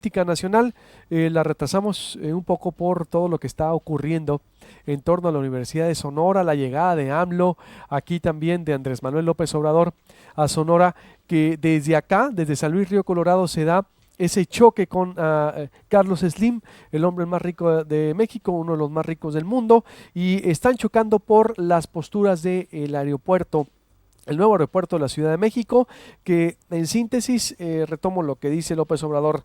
política nacional. La retrasamos un poco por todo lo que está ocurriendo en torno a la Universidad de Sonora, la llegada de AMLO, aquí también de Andrés Manuel López Obrador a Sonora, que desde acá, desde San Luis Río Colorado, se da ese choque con Carlos Slim, el hombre más rico de México, uno de los más ricos del mundo, y están chocando por las posturas del aeropuerto, el nuevo aeropuerto de la Ciudad de México, que en síntesis, retomo lo que dice López Obrador: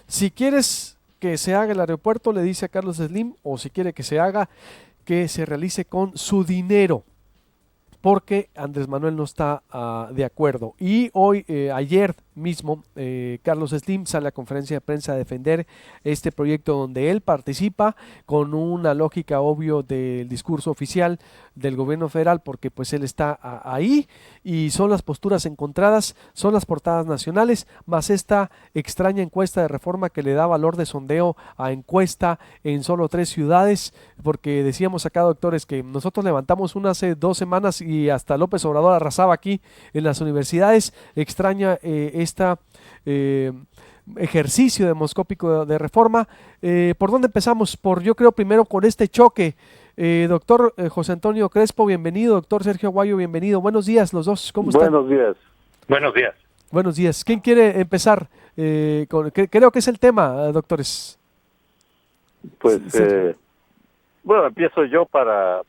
si quieres que se haga el aeropuerto, le dice a Carlos Slim, o si quiere que se haga, que se realice con su dinero, porque Andrés Manuel no está de acuerdo. Y hoy, ayer mismo, Carlos Slim sale a conferencia de prensa a defender este proyecto donde él participa con una lógica obvio del discurso oficial del gobierno federal, porque pues él está ahí, y son las posturas encontradas, son las portadas nacionales, más esta extraña encuesta de Reforma que le da valor de sondeo a encuesta en solo 3 ciudades, porque decíamos acá, doctores, que nosotros levantamos una hace 2 semanas y hasta López Obrador arrasaba aquí en las universidades. Extraña esta ejercicio demoscópico de Reforma. ¿Por dónde empezamos? Yo creo primero con este choque. Doctor José Antonio Crespo, bienvenido. Doctor Sergio Aguayo, bienvenido. Buenos días los dos, ¿cómo están? Buenos días. Buenos días. Buenos días. ¿Quién quiere empezar? Creo que es el tema, doctores. Pues, bueno, empiezo yo para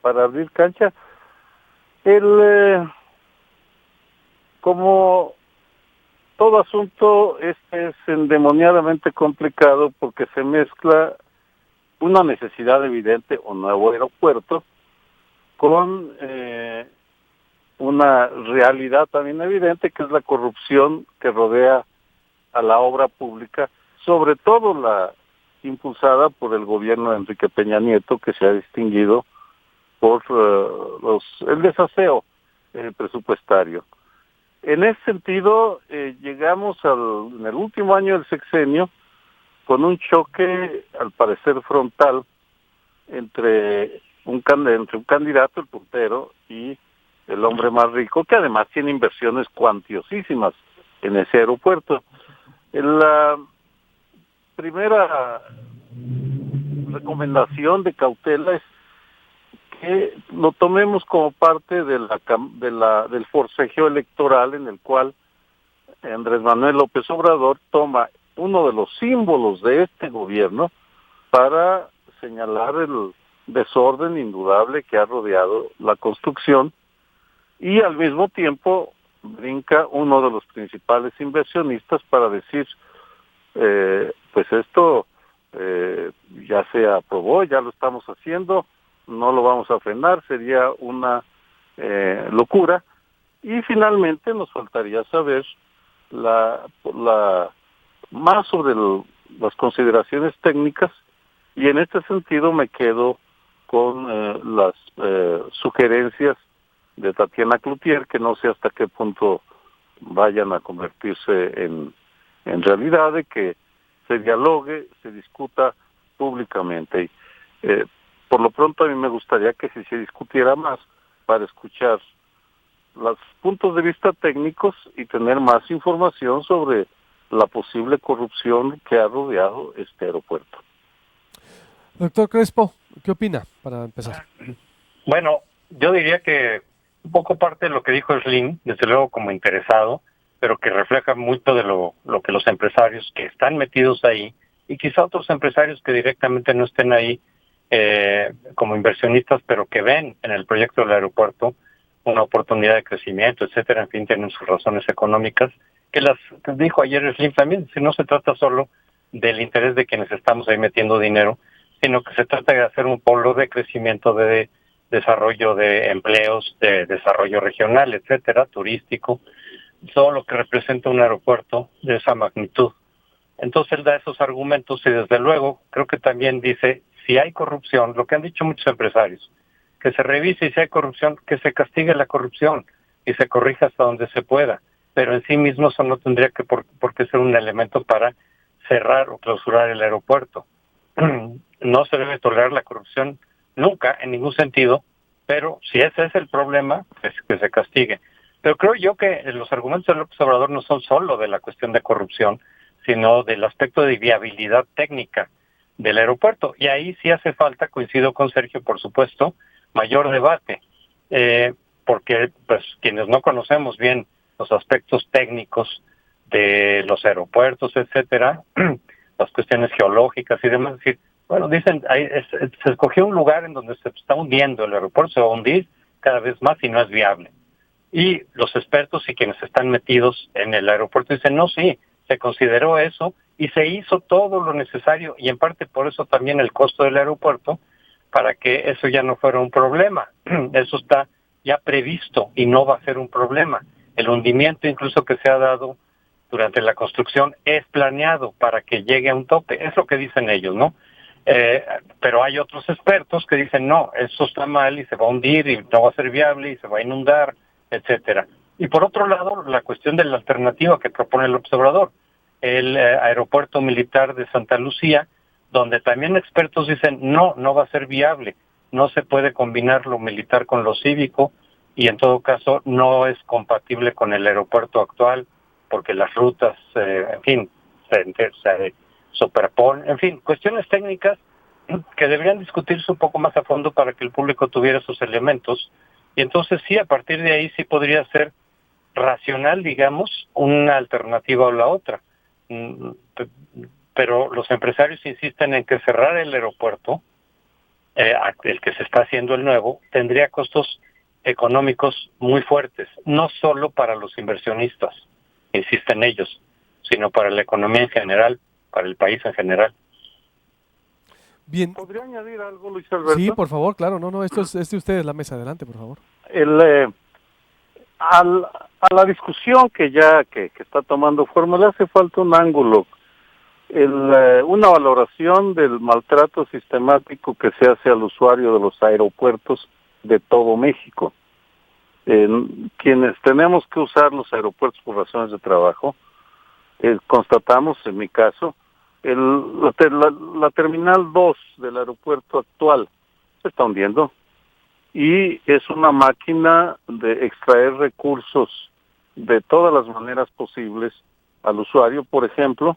abrir cancha. Como todo asunto, este es endemoniadamente complicado porque se mezcla una necesidad evidente, un nuevo aeropuerto, con una realidad también evidente, que es la corrupción que rodea a la obra pública, sobre todo la impulsada por el gobierno de Enrique Peña Nieto, que se ha distinguido por el desaseo presupuestario. En ese sentido, llegamos en el último año del sexenio con un choque, al parecer frontal, entre un candidato, el puntero, y el hombre más rico, que además tiene inversiones cuantiosísimas en ese aeropuerto. La primera recomendación de cautela es que lo tomemos como parte del forcejeo electoral, en el cual Andrés Manuel López Obrador toma uno de los símbolos de este gobierno para señalar el desorden indudable que ha rodeado la construcción, y al mismo tiempo brinca uno de los principales inversionistas para decir, pues esto ya se aprobó, ya lo estamos haciendo, no lo vamos a frenar, sería una locura. Y finalmente nos faltaría saber más sobre las consideraciones técnicas, y en este sentido me quedo con las sugerencias de Tatiana Cloutier, que no sé hasta qué punto vayan a convertirse en realidad, de que se dialogue, se discuta públicamente. Y, por lo pronto, a mí me gustaría que se discutiera más para escuchar los puntos de vista técnicos y tener más información sobre la posible corrupción que ha rodeado este aeropuerto. Doctor Crespo, ¿qué opina para empezar? Bueno, yo diría que un poco parte de lo que dijo Slim, desde luego como interesado, pero que refleja mucho de lo que los empresarios que están metidos ahí, y quizá otros empresarios que directamente no estén ahí como inversionistas, pero que ven en el proyecto del aeropuerto una oportunidad de crecimiento, etcétera, en fin, tienen sus razones económicas, que las dijo ayer Slim también. Si no se trata solo del interés de quienes estamos ahí metiendo dinero, sino que se trata de hacer un polo de crecimiento, de desarrollo de empleos, de desarrollo regional, etcétera, turístico, todo lo que representa un aeropuerto de esa magnitud. Entonces él da esos argumentos, y desde luego creo que también dice, si hay corrupción, lo que han dicho muchos empresarios, que se revise, y si hay corrupción, que se castigue la corrupción y se corrija hasta donde se pueda, pero en sí mismo eso no tendría que por qué ser un elemento para cerrar o clausurar el aeropuerto. No se debe tolerar la corrupción nunca, en ningún sentido, pero si ese es el problema, pues que se castigue. Pero creo yo que los argumentos de López Obrador no son solo de la cuestión de corrupción, sino del aspecto de viabilidad técnica del aeropuerto. Y ahí sí hace falta, coincido con Sergio, por supuesto, mayor debate, porque pues quienes no conocemos bien los aspectos técnicos de los aeropuertos, etcétera, las cuestiones geológicas y demás, es decir, bueno, dicen, se escogió un lugar en donde se está hundiendo, el aeropuerto se va a hundir cada vez más y no es viable. Y los expertos y quienes están metidos en el aeropuerto dicen, no, sí, se consideró eso y se hizo todo lo necesario, y en parte por eso también el costo del aeropuerto, para que eso ya no fuera un problema. Eso está ya previsto y no va a ser un problema. El hundimiento incluso que se ha dado durante la construcción es planeado para que llegue a un tope, es lo que dicen ellos, ¿no? Pero hay otros expertos que dicen, no, eso está mal y se va a hundir y no va a ser viable y se va a inundar, etcétera. Y por otro lado, la cuestión de la alternativa que propone el observador, el aeropuerto militar de Santa Lucía, donde también expertos dicen, no, no va a ser viable, no se puede combinar lo militar con lo cívico y en todo caso no es compatible con el aeropuerto actual porque las rutas, en fin, se superponen, en fin, cuestiones técnicas que deberían discutirse un poco más a fondo para que el público tuviera esos elementos. Y entonces sí, a partir de ahí sí podría ser racional, digamos, una alternativa o la otra. Pero los empresarios insisten en que cerrar el aeropuerto, el que se está haciendo el nuevo, tendría costos económicos muy fuertes, no solo para los inversionistas, insisten ellos, sino para la economía en general, para el país en general. Bien. ¿Podría añadir algo, Luis Alberto? Sí, por favor, claro, no, esto es de ustedes la mesa, adelante, por favor. A la discusión que ya que está tomando forma le hace falta un ángulo, una valoración del maltrato sistemático que se hace al usuario de los aeropuertos de todo México. Quienes tenemos que usar los aeropuertos por razones de trabajo, constatamos, en mi caso, la terminal 2 del aeropuerto actual se está hundiendo y es una máquina de extraer recursos de todas las maneras posibles al usuario. Por ejemplo,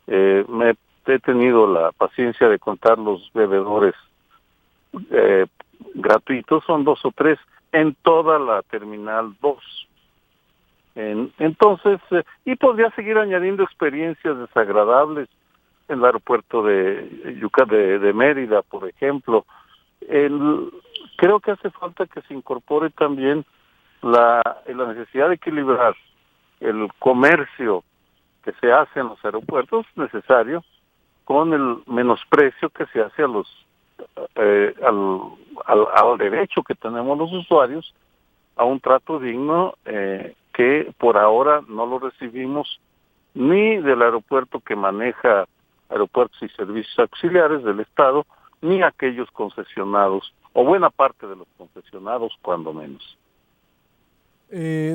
he tenido la paciencia de contar los bebedores gratuitos, son 2 o 3 en toda la terminal 2. Entonces, y podría seguir añadiendo experiencias desagradables en el aeropuerto de Mérida, por ejemplo. Creo que hace falta que se incorpore también la necesidad de equilibrar el comercio que se hace en los aeropuertos necesario con el menosprecio que se hace al derecho que tenemos los usuarios a un trato digno que por ahora no lo recibimos ni del aeropuerto que maneja aeropuertos y servicios auxiliares del Estado, ni aquellos concesionados, o buena parte de los concesionados, cuando menos.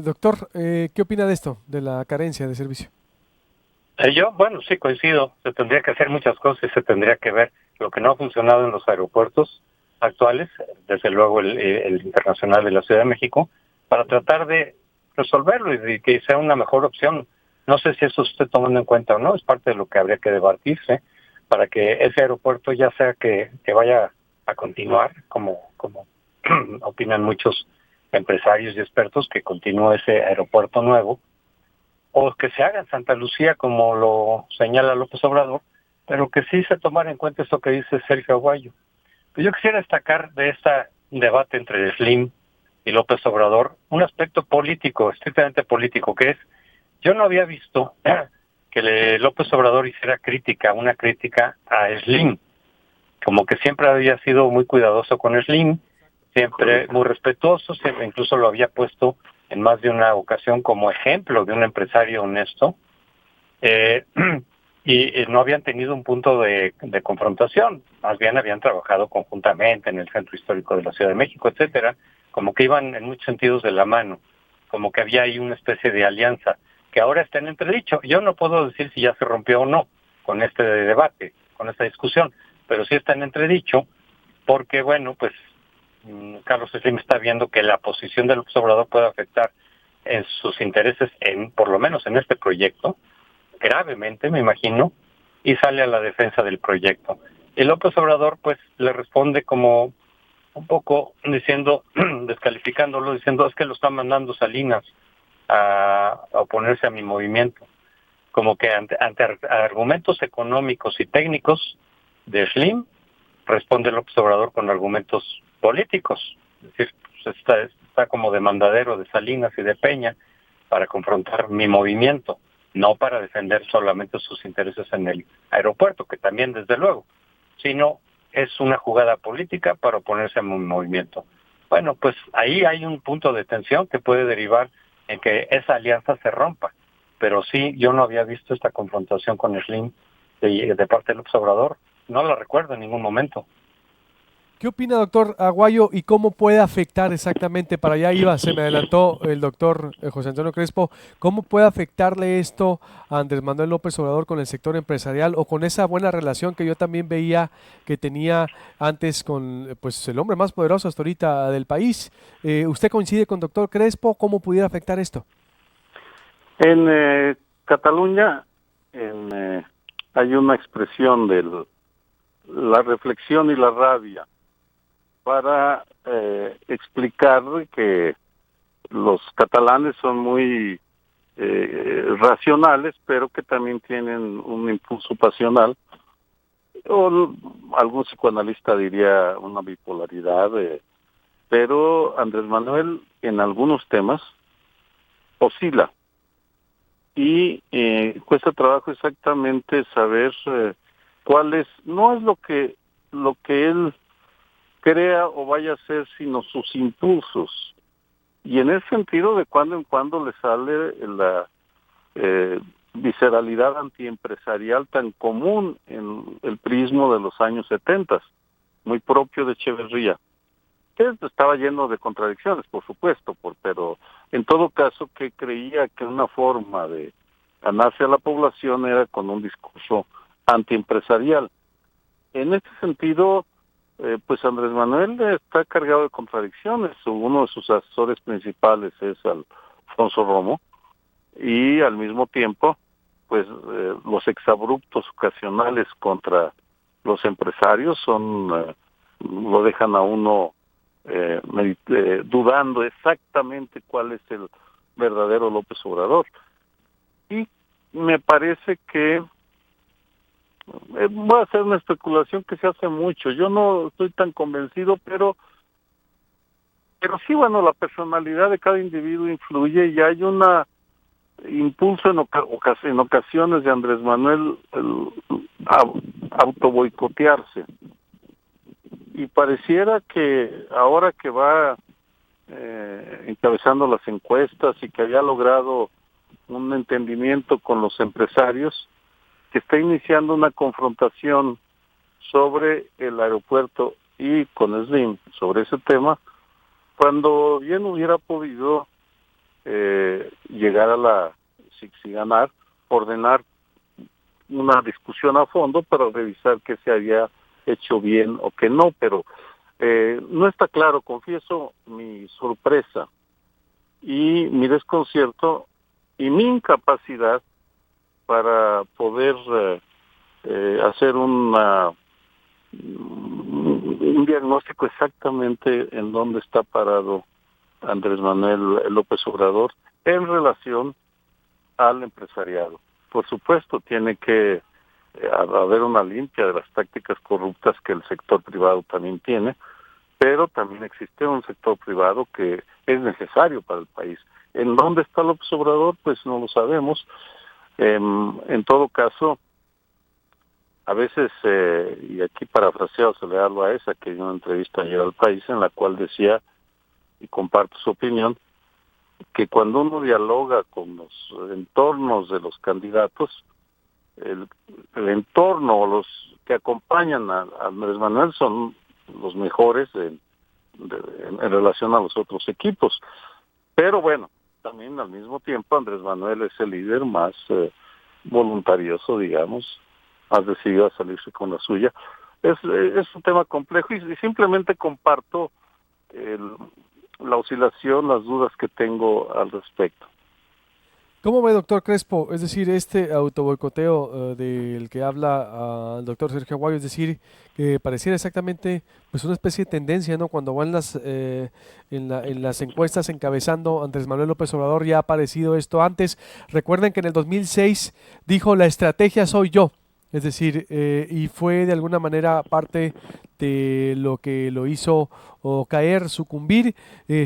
Doctor, ¿qué opina de esto, de la carencia de servicio? Yo, bueno, sí coincido, se tendría que hacer muchas cosas y se tendría que ver lo que no ha funcionado en los aeropuertos actuales, desde luego el internacional de la Ciudad de México, para tratar de resolverlo y de que sea una mejor opción. No sé si eso se esté tomando en cuenta o no, es parte de lo que habría que debatirse para que ese aeropuerto ya sea que vaya a continuar, como opinan muchos empresarios y expertos, que continúe ese aeropuerto nuevo, o que se haga en Santa Lucía, como lo señala López Obrador, pero que sí se tomara en cuenta esto que dice Sergio Aguayo. Pues yo quisiera destacar de este debate entre Slim y López Obrador un aspecto político, estrictamente político, que es, yo no había visto que López Obrador hiciera una crítica a Slim, como que siempre había sido muy cuidadoso con Slim, siempre muy respetuoso, siempre, incluso lo había puesto en más de una ocasión como ejemplo de un empresario honesto, y no habían tenido un punto de confrontación, más bien habían trabajado conjuntamente en el Centro Histórico de la Ciudad de México, etcétera, como que iban en muchos sentidos de la mano, como que había ahí una especie de alianza, que ahora está en entredicho. Yo no puedo decir si ya se rompió o no con este debate, con esta discusión, pero sí está en entredicho, porque bueno, pues Carlos Slim está viendo que la posición del observador puede afectar en sus intereses, por lo menos en este proyecto, gravemente, me imagino, y sale a la defensa del proyecto. Y López Obrador, pues, le responde como un poco diciendo, descalificándolo, diciendo, es que lo está mandando Salinas a oponerse a mi movimiento. Como que ante argumentos económicos y técnicos de Slim, responde López Obrador con argumentos políticos. Es decir, pues está como demandadero de Salinas y de Peña para confrontar mi movimiento, no para defender solamente sus intereses en el aeropuerto, que también desde luego, sino es una jugada política para oponerse a mi movimiento. Bueno, pues ahí hay un punto de tensión que puede derivar en que esa alianza se rompa. Pero sí, yo no había visto esta confrontación con Slim de parte del observador. No la recuerdo en ningún momento. ¿Qué opina, doctor Aguayo, y cómo puede afectar exactamente, para allá iba, se me adelantó el doctor José Antonio Crespo, cómo puede afectarle esto a Andrés Manuel López Obrador con el sector empresarial o con esa buena relación que yo también veía que tenía antes con pues el hombre más poderoso hasta ahorita del país? ¿Usted coincide con doctor Crespo? ¿Cómo pudiera afectar esto? En Cataluña hay una expresión de la reflexión y la rabia para explicar que los catalanes son muy racionales, pero que también tienen un impulso pasional, o algún psicoanalista diría una bipolaridad, pero Andrés Manuel en algunos temas oscila y cuesta trabajo exactamente saber cuál es, no es lo que él crea o vaya a ser, sino sus impulsos. Y en ese sentido, de cuando en cuando le sale la visceralidad antiempresarial tan común en el prismo de los años 70, muy propio de Echeverría, que estaba lleno de contradicciones, por supuesto, pero en todo caso que creía que una forma de ganarse a la población era con un discurso antiempresarial. En este sentido, pues Andrés Manuel está cargado de contradicciones. Uno de sus asesores principales es Alfonso Romo, y al mismo tiempo, pues los exabruptos ocasionales contra los empresarios lo dejan a uno dudando exactamente cuál es el verdadero López Obrador. Y me parece que voy a hacer una especulación que se hace mucho. Yo no estoy tan convencido, pero sí, bueno, la personalidad de cada individuo influye y hay una impulso en ocasiones de Andrés Manuel autoboicotearse. Y pareciera que ahora que va encabezando las encuestas y que había logrado un entendimiento con los empresarios, que está iniciando una confrontación sobre el aeropuerto y con Slim sobre ese tema, cuando bien hubiera podido llegar a si ganar, ordenar una discusión a fondo para revisar qué se había hecho bien o qué no, pero no está claro. Confieso mi sorpresa y mi desconcierto y mi incapacidad para poder hacer un diagnóstico exactamente en dónde está parado Andrés Manuel López Obrador en relación al empresariado. Por supuesto, tiene que haber una limpia de las tácticas corruptas que el sector privado también tiene, pero también existe un sector privado que es necesario para el país. ¿En dónde está López Obrador? Pues no lo sabemos. En todo caso, a veces, y aquí parafraseado se le hablo a esa, que hay una entrevista ayer al País en la cual decía, y comparto su opinión, que cuando uno dialoga con los entornos de los candidatos, el entorno o los que acompañan a Andrés Manuel son los mejores en relación a los otros equipos. Pero bueno, también al mismo tiempo Andrés Manuel es el líder más voluntarioso, digamos, más decidido a salirse con la suya. Es un tema complejo y simplemente comparto la oscilación, las dudas que tengo al respecto. ¿Cómo ve, doctor Crespo? Es decir, este autoboicoteo del que habla el doctor Sergio Aguayo, es decir, que pareciera exactamente pues una especie de tendencia, ¿no? Cuando van en las encuestas encabezando Andrés Manuel López Obrador, ya ha aparecido esto antes. Recuerden que en el 2006 dijo, la estrategia soy yo. Es decir, y fue de alguna manera parte de lo que lo hizo o caer, sucumbir.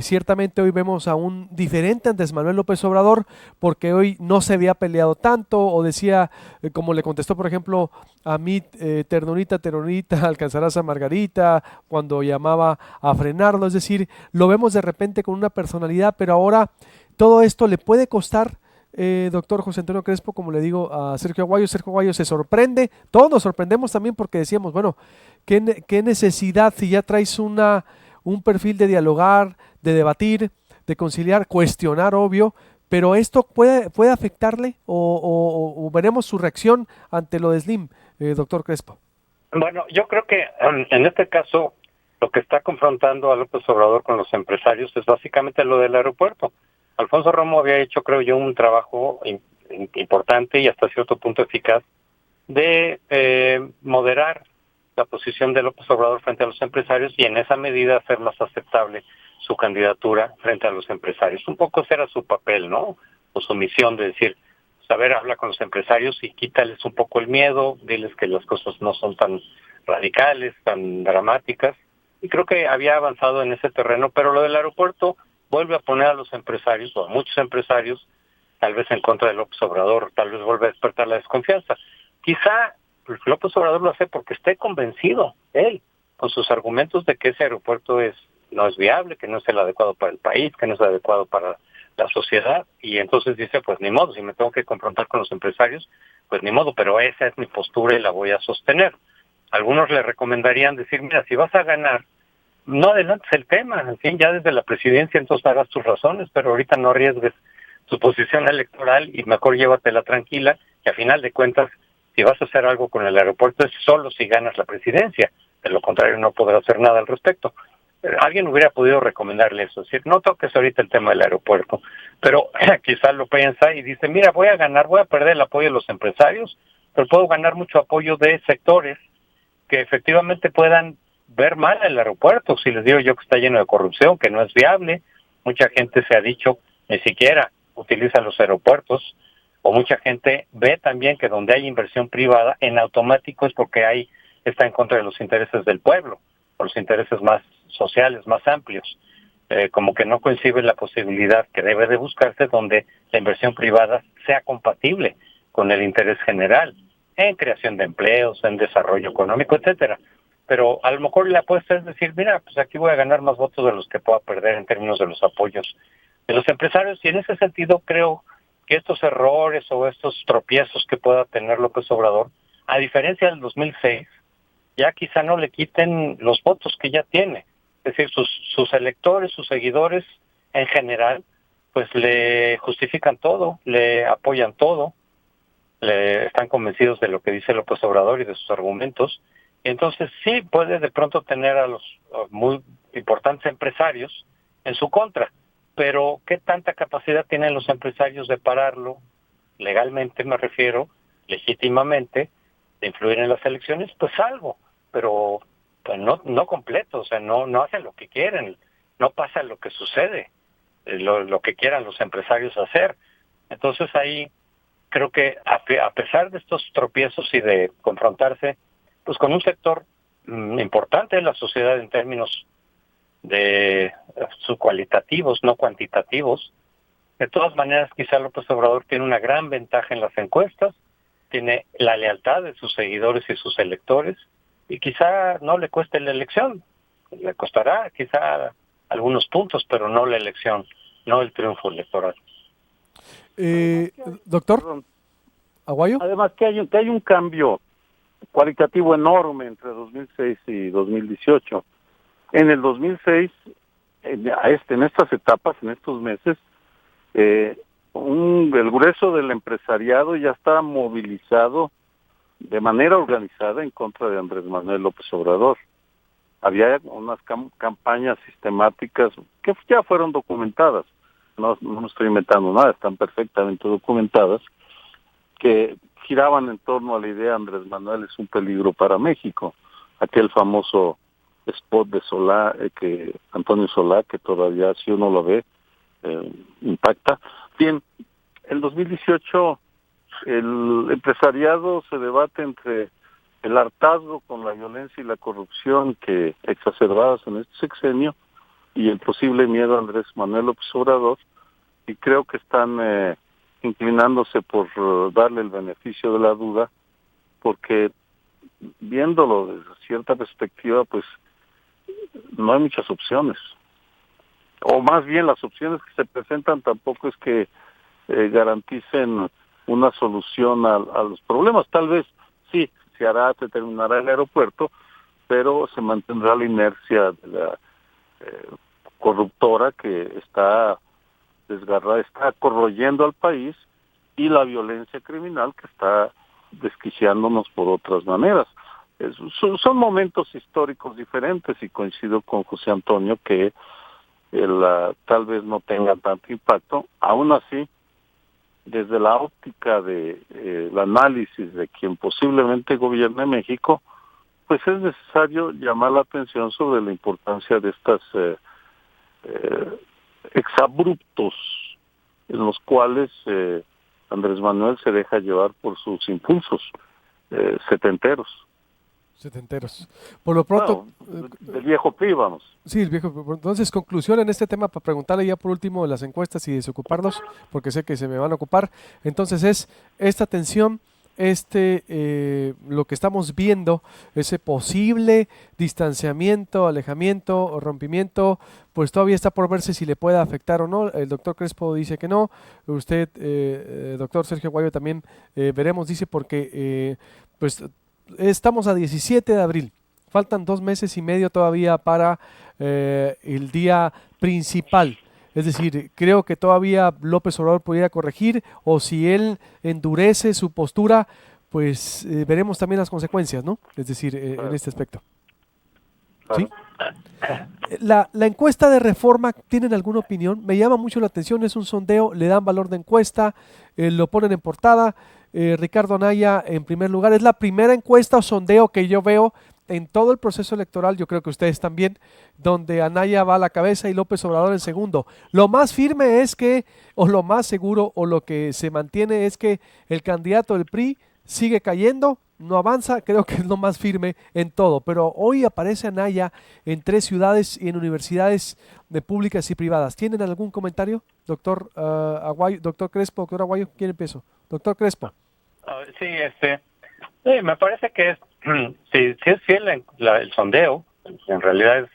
Ciertamente hoy vemos a un diferente Andrés Manuel López Obrador, porque hoy no se había peleado tanto, o decía, como le contestó por ejemplo a mí, ternurita, ternurita, alcanzarás a Margarita, cuando llamaba a frenarlo. Es decir, lo vemos de repente con una personalidad, pero ahora todo esto le puede costar, doctor José Antonio Crespo, como le digo a Sergio Aguayo. Sergio Aguayo se sorprende, todos nos sorprendemos también porque decíamos, bueno, qué necesidad si ya traes un perfil de dialogar, de debatir, de conciliar, cuestionar, obvio, pero esto puede afectarle o veremos su reacción ante lo de Slim, doctor Crespo. Bueno, yo creo que en este caso lo que está confrontando a López Obrador con los empresarios es básicamente lo del aeropuerto. Alfonso Romo había hecho, creo yo, un trabajo importante y hasta cierto punto eficaz de moderar la posición de López Obrador frente a los empresarios y en esa medida hacer más aceptable su candidatura frente a los empresarios. Un poco ese era su papel, ¿no? O su misión de decir, saber hablar con los empresarios y quítales un poco el miedo, diles que las cosas no son tan radicales, tan dramáticas. Y creo que había avanzado en ese terreno, pero lo del aeropuerto vuelve a poner a los empresarios, o a muchos empresarios, tal vez en contra de López Obrador, tal vez vuelve a despertar la desconfianza. Quizá López Obrador lo hace porque esté convencido, él, con sus argumentos de que ese aeropuerto no es viable, que no es el adecuado para el país, que no es el adecuado para la sociedad, y entonces dice, pues ni modo, si me tengo que confrontar con los empresarios, pues ni modo, pero esa es mi postura y la voy a sostener. Algunos le recomendarían decir, mira, si vas a ganar, no adelantes el tema, en fin, ya desde la presidencia entonces harás tus razones, pero ahorita no arriesgues tu posición electoral y mejor llévatela tranquila, y a final de cuentas, si vas a hacer algo con el aeropuerto es solo si ganas la presidencia, de lo contrario no podrás hacer nada al respecto. Alguien hubiera podido recomendarle eso, es decir, no toques ahorita el tema del aeropuerto, pero quizás lo piensa y dice, mira, voy a ganar, voy a perder el apoyo de los empresarios, pero puedo ganar mucho apoyo de sectores que efectivamente puedan ver mal el aeropuerto, si les digo yo que está lleno de corrupción, que no es viable. Mucha gente se ha dicho, ni siquiera utiliza los aeropuertos, o mucha gente ve también que donde hay inversión privada, en automático es porque está en contra de los intereses del pueblo, o los intereses más sociales, más amplios. Como que no concibe la posibilidad que debe de buscarse donde la inversión privada sea compatible con el interés general, en creación de empleos, en desarrollo económico, etcétera. Pero a lo mejor la apuesta es decir, mira, pues aquí voy a ganar más votos de los que pueda perder en términos de los apoyos de los empresarios, y en ese sentido creo que estos errores o estos tropiezos que pueda tener López Obrador, a diferencia del 2006, ya quizá no le quiten los votos que ya tiene. Es decir, sus electores, sus seguidores en general, pues le justifican todo, le apoyan todo, están convencidos de lo que dice López Obrador y de sus argumentos. Y entonces sí puede de pronto tener a los muy importantes empresarios en su contra. Pero ¿qué tanta capacidad tienen los empresarios de pararlo? Legalmente me refiero, legítimamente, de influir en las elecciones, pues algo, pero pues no completo, o sea, no hacen lo que quieren, no pasa lo que sucede, lo que quieran los empresarios hacer. Entonces ahí creo que a pesar de estos tropiezos y de confrontarse pues con un sector importante de la sociedad en términos de sus cualitativos, no cuantitativos, de todas maneras quizá López Obrador tiene una gran ventaja en las encuestas, tiene la lealtad de sus seguidores y sus electores, y quizá no le cueste la elección, le costará quizá algunos puntos, pero no la elección, no el triunfo electoral. Doctor Aguayo. Además que hay un cambio cualitativo enorme entre 2006 y 2018. En el 2006, en estas etapas, en estos meses, el grueso del empresariado ya estaba movilizado de manera organizada en contra de Andrés Manuel López Obrador. Había unas campañas sistemáticas que ya fueron documentadas. no me estoy inventando nada, están perfectamente documentadas, que giraban en torno a la idea Andrés Manuel es un peligro para México, aquel famoso spot de Solá, que Antonio Solá, que todavía si uno lo ve, impacta. Bien, el 2018 el empresariado se debate entre el hartazgo con la violencia y la corrupción que exacerbadas en este sexenio y el posible miedo a Andrés Manuel López Obrador, y creo que están inclinándose por darle el beneficio de la duda, porque viéndolo desde cierta perspectiva, pues no hay muchas opciones, o más bien las opciones que se presentan tampoco es que garanticen una solución a los problemas. Tal vez sí, se terminará el aeropuerto, pero se mantendrá la inercia de la corruptora que está desgarrada, está corroyendo al país, y la violencia criminal que está desquiciándonos por otras maneras. Son momentos históricos diferentes, y coincido con José Antonio que tal vez no tenga tanto impacto. Aún así, desde la óptica de el análisis de quien posiblemente gobierne México, pues es necesario llamar la atención sobre la importancia de estas exabruptos en los cuales Andrés Manuel se deja llevar por sus impulsos setenteros. Por lo pronto, del viejo PRI, vamos. Sí, el viejo. Entonces, conclusión en este tema, para preguntarle ya por último de las encuestas y desocuparlos, porque sé que se me van a ocupar. Entonces es esta tensión, lo que estamos viendo, ese posible distanciamiento, alejamiento o rompimiento, pues todavía está por verse si le puede afectar o no. El doctor Crespo dice que no. Usted, doctor Sergio Aguayo, también veremos, dice, porque pues estamos a 17 de abril. Faltan 2 meses y medio todavía para el día principal. Es decir, creo que todavía López Obrador pudiera corregir, o si él endurece su postura, pues veremos también las consecuencias, ¿no? Es decir, en este aspecto. ¿Sí? La encuesta de Reforma, ¿tienen alguna opinión? Me llama mucho la atención, es un sondeo, le dan valor de encuesta, lo ponen en portada. Ricardo Anaya en primer lugar, es la primera encuesta o sondeo que yo veo en todo el proceso electoral, yo creo que ustedes también, donde Anaya va a la cabeza y López Obrador en segundo. Lo más firme es que, o lo más seguro, o lo que se mantiene es que el candidato del PRI sigue cayendo, no avanza, creo que es lo más firme en todo. Pero hoy aparece Anaya en 3 ciudades y en universidades de públicas y privadas. ¿Tienen algún comentario, doctor Aguayo, doctor Crespo, doctor Aguayo? ¿Quién empezó? Doctor Crespo. Sí, me parece que si es fiel el sondeo, en realidad es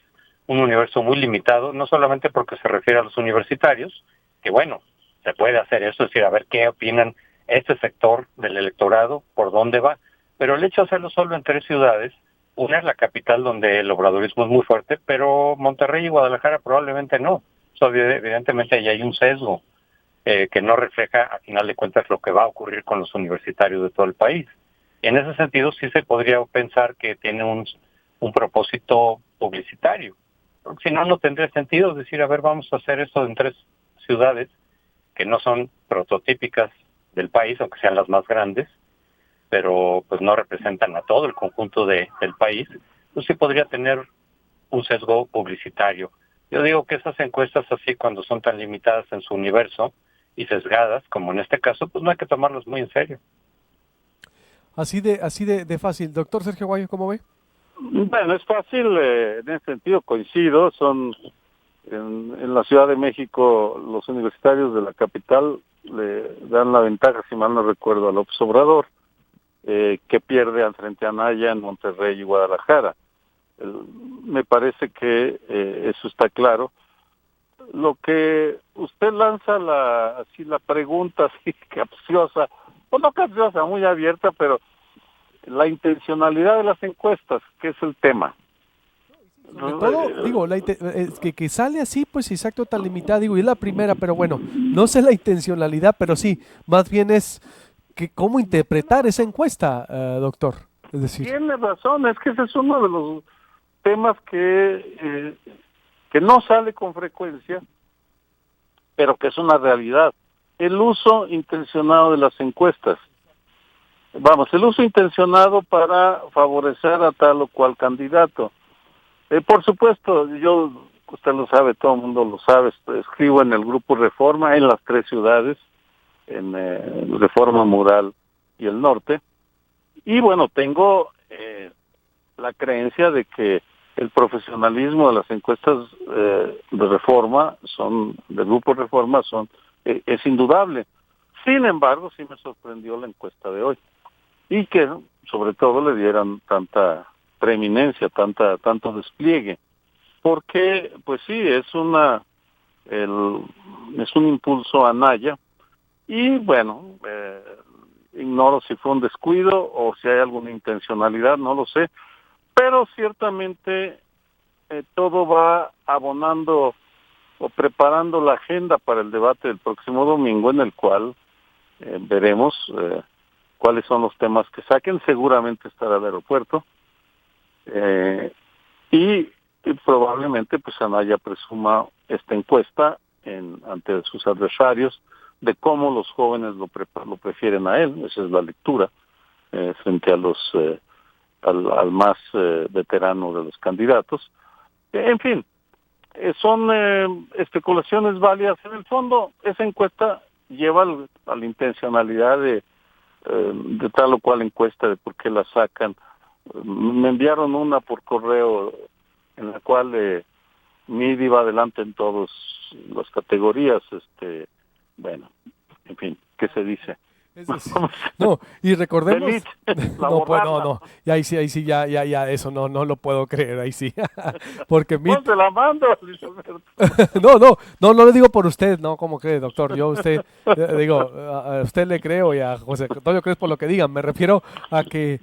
un universo muy limitado, no solamente porque se refiere a los universitarios, que bueno, se puede hacer eso, es decir, a ver qué opinan este sector del electorado, por dónde va, pero el hecho de hacerlo solo en 3 ciudades, una es la capital donde el obradorismo es muy fuerte, pero Monterrey y Guadalajara probablemente no. Evidentemente ahí hay un sesgo que no refleja, a final de cuentas, lo que va a ocurrir con los universitarios de todo el país. En ese sentido, sí se podría pensar que tiene un propósito publicitario. Porque si no, no tendría sentido decir, a ver, vamos a hacer esto en 3 ciudades que no son prototípicas del país, aunque sean las más grandes, pero pues no representan a todo el conjunto del país. Pues sí podría tener un sesgo publicitario. Yo digo que esas encuestas así, cuando son tan limitadas en su universo y sesgadas, como en este caso, pues no hay que tomarlos muy en serio. Así de fácil. Doctor Sergio Aguayo, ¿cómo ve? Bueno, es fácil, en ese sentido coincido. En la Ciudad de México, los universitarios de la capital le dan la ventaja, si mal no recuerdo, a López Obrador, que pierde frente a Anaya en Monterrey y Guadalajara. Me parece que eso está claro. Lo que usted lanza la pregunta así capciosa, o no capciosa, muy abierta, pero la intencionalidad de las encuestas, que es el tema. Sobre todo, digo, que sale así, pues exacto, tan limitada, digo, y es la primera, pero bueno, no sé la intencionalidad, pero sí, más bien es que cómo interpretar esa encuesta, doctor. Es decir, tiene razón, es que ese es uno de los temas que no sale con frecuencia, pero que es una realidad. El uso intencionado de las encuestas. Vamos, el uso intencionado para favorecer a tal o cual candidato. Por supuesto, usted lo sabe, todo el mundo lo sabe, escribo en el grupo Reforma en las 3 ciudades, en Reforma, Mural y el Norte, y bueno, tengo la creencia de que el profesionalismo de las encuestas de Reforma, del grupo Reforma, es indudable. Sin embargo, sí me sorprendió la encuesta de hoy, y que sobre todo le dieran tanta preeminencia, tanto despliegue, porque pues sí, es un impulso a Anaya, y bueno, ignoro si fue un descuido o si hay alguna intencionalidad, no lo sé, pero ciertamente todo va abonando o preparando la agenda para el debate del próximo domingo, en el cual veremos cuáles son los temas que saquen. Seguramente estará el aeropuerto, y probablemente pues Anaya presuma esta encuesta ante sus adversarios de cómo los jóvenes lo prefieren a él. Esa es la lectura frente a al más veterano de los candidatos. En fin, son especulaciones válidas. En el fondo, esa encuesta lleva a la intencionalidad de tal o cual encuesta, de por qué la sacan. Me enviaron una por correo en la cual MID iba adelante en todas las categorías. Bueno, en fin, ¿qué se dice? Es decir, no, y recordemos, no, pues borrarla. no, y ahí sí, ya, eso no lo puedo creer, ahí sí, porque Pues te la mando, Luis Alberto. no lo digo por usted, no, ¿cómo cree, doctor? Yo a usted, digo, a usted le creo y a José Antonio creo por lo que digan, me refiero a que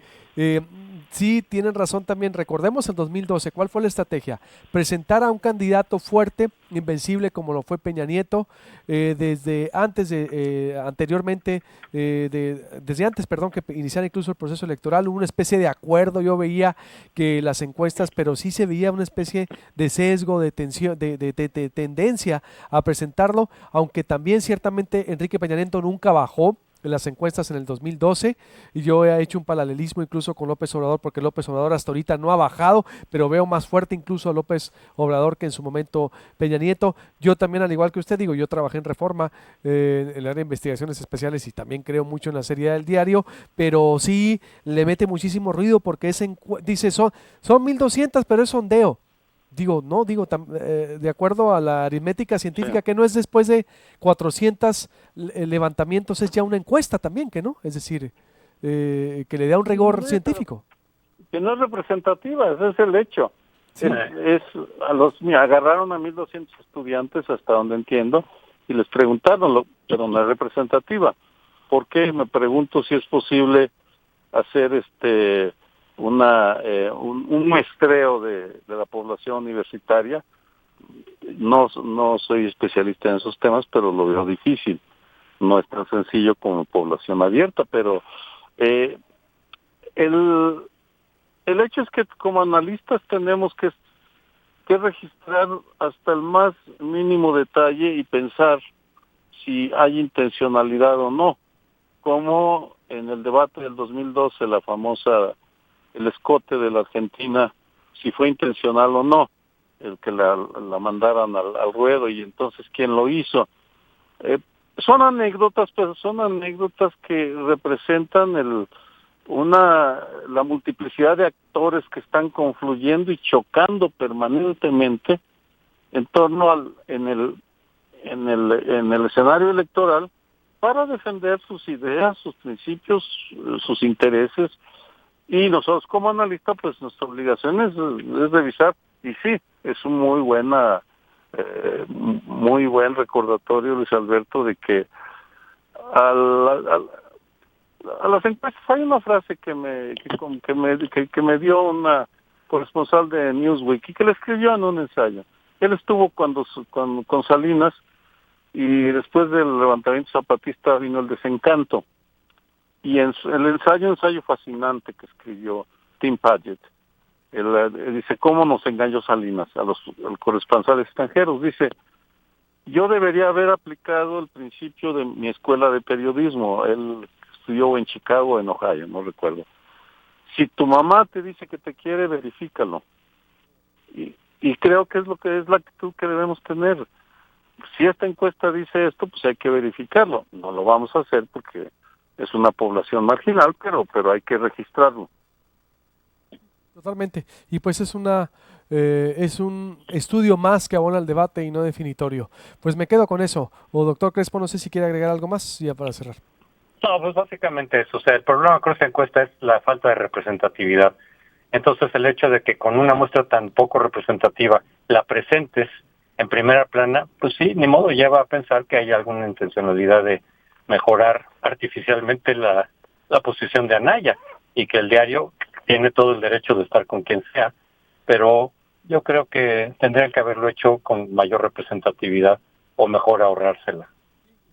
sí tienen razón también. Recordemos en 2012, ¿cuál fue la estrategia? Presentar a un candidato fuerte, invencible como lo fue Peña Nieto, desde antes, perdón, que iniciara incluso el proceso electoral, hubo una especie de acuerdo. Yo veía que las encuestas, pero sí se veía una especie de sesgo, de tensión, de tendencia a presentarlo, aunque también ciertamente Enrique Peña Nieto nunca bajó en las encuestas en el 2012, y yo he hecho un paralelismo incluso con López Obrador, porque López Obrador hasta ahorita no ha bajado, pero veo más fuerte incluso a López Obrador que en su momento Peña Nieto. Yo también, al igual que usted, digo, yo trabajé en Reforma, en el área de investigaciones especiales, y también creo mucho en la seriedad del diario, pero sí le mete muchísimo ruido porque dice, son 1,200, pero es sondeo. De acuerdo a la aritmética científica, Sí. que no es después de 400 levantamientos, es ya una encuesta también, que no, es decir, que le da un rigor Sí, pero científico. que no es representativa, ese es el hecho. Sí. Agarraron a 1,200 estudiantes, hasta donde entiendo, y les preguntaron, pero no es representativa. ¿Por qué? Me pregunto si es posible hacer un muestreo de la población universitaria. No soy especialista en esos temas, pero lo veo difícil. No es tan sencillo como población abierta, pero el hecho es que como analistas tenemos que registrar hasta el más mínimo detalle y pensar si hay intencionalidad o no, como en el debate del 2012, el escote de la Argentina, si fue intencional o no, el que la mandaran al ruedo, y entonces quién lo hizo. Son anécdotas, pero son anécdotas que representan la multiplicidad de actores que están confluyendo y chocando permanentemente en torno en el escenario electoral, para defender sus ideas, sus principios, sus intereses. Y nosotros como analistas, pues nuestra obligación es revisar, y sí, es un muy buen recordatorio, Luis Alberto, de que a las encuestas hay una frase que me dio una corresponsal de Newsweek, y que le escribió en un ensayo. Él estuvo con Salinas, y después del levantamiento zapatista vino el desencanto. Y en el ensayo fascinante que escribió Tim Paget, él dice cómo nos engañó Salinas a los corresponsales extranjeros. Dice, yo debería haber aplicado el principio de mi escuela de periodismo. Él estudió en Chicago, en Ohio, no recuerdo. Si tu mamá te dice que te quiere, verifícalo. Y creo que es la actitud que debemos tener. Si esta encuesta dice esto, pues hay que verificarlo. No lo vamos a hacer porque es una población marginal, pero hay que registrarlo. Totalmente. Y pues es un estudio más que abona el debate y no definitorio. Pues me quedo con eso. O doctor Crespo, no sé si quiere agregar algo más ya para cerrar. No, pues básicamente eso. O sea, el problema con esta encuesta es la falta de representatividad. Entonces, el hecho de que con una muestra tan poco representativa la presentes en primera plana, pues sí, ni modo, lleva a pensar que hay alguna intencionalidad de mejorar artificialmente la posición de Anaya y que el diario tiene todo el derecho de estar con quien sea, pero yo creo que tendrían que haberlo hecho con mayor representatividad o mejor ahorrársela.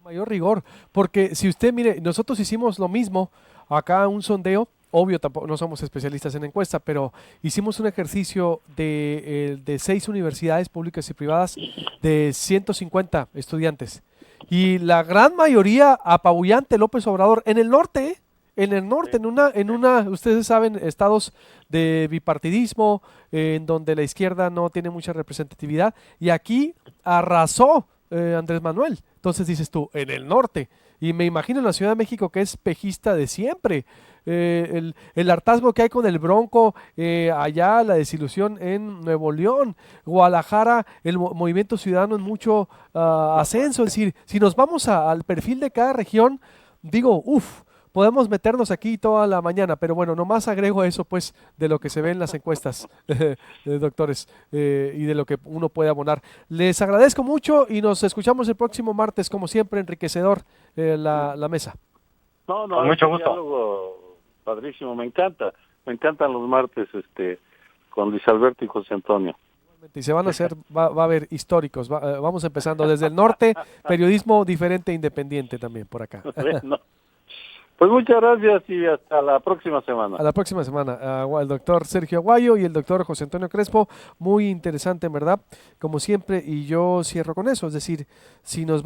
Mayor rigor, porque si usted mire, nosotros hicimos lo mismo, acá un sondeo, obvio tampoco no somos especialistas en encuesta, pero hicimos un ejercicio de 6 universidades públicas y privadas de 150 estudiantes y la gran mayoría apabullante López Obrador en el norte, ¿eh? En el norte, ustedes saben, estados de bipartidismo, en donde la izquierda no tiene mucha representatividad, y aquí arrasó Andrés Manuel. Entonces dices tú, en el norte. Y me imagino en la Ciudad de México que es pejista de siempre. El hartazgo que hay con el Bronco, allá la desilusión en Nuevo León, Guadalajara, el movimiento ciudadano en mucho ascenso. Es decir, si nos vamos al perfil de cada región, digo, podemos meternos aquí toda la mañana, pero bueno, nomás agrego eso pues de lo que se ve en las encuestas, doctores, y de lo que uno puede abonar. Les agradezco mucho y nos escuchamos el próximo martes, como siempre, enriquecedor la mesa. No, Con mucho gusto. Diálogo padrísimo, me encantan los martes con Luis Alberto y José Antonio. Y se van a hacer, va a haber históricos, vamos empezando desde el norte, periodismo diferente e independiente también por acá. Bueno, pues muchas gracias y hasta la próxima semana. A la próxima semana, el doctor Sergio Aguayo y el doctor José Antonio Crespo, muy interesante en verdad, como siempre, y yo cierro con eso, es decir, si nos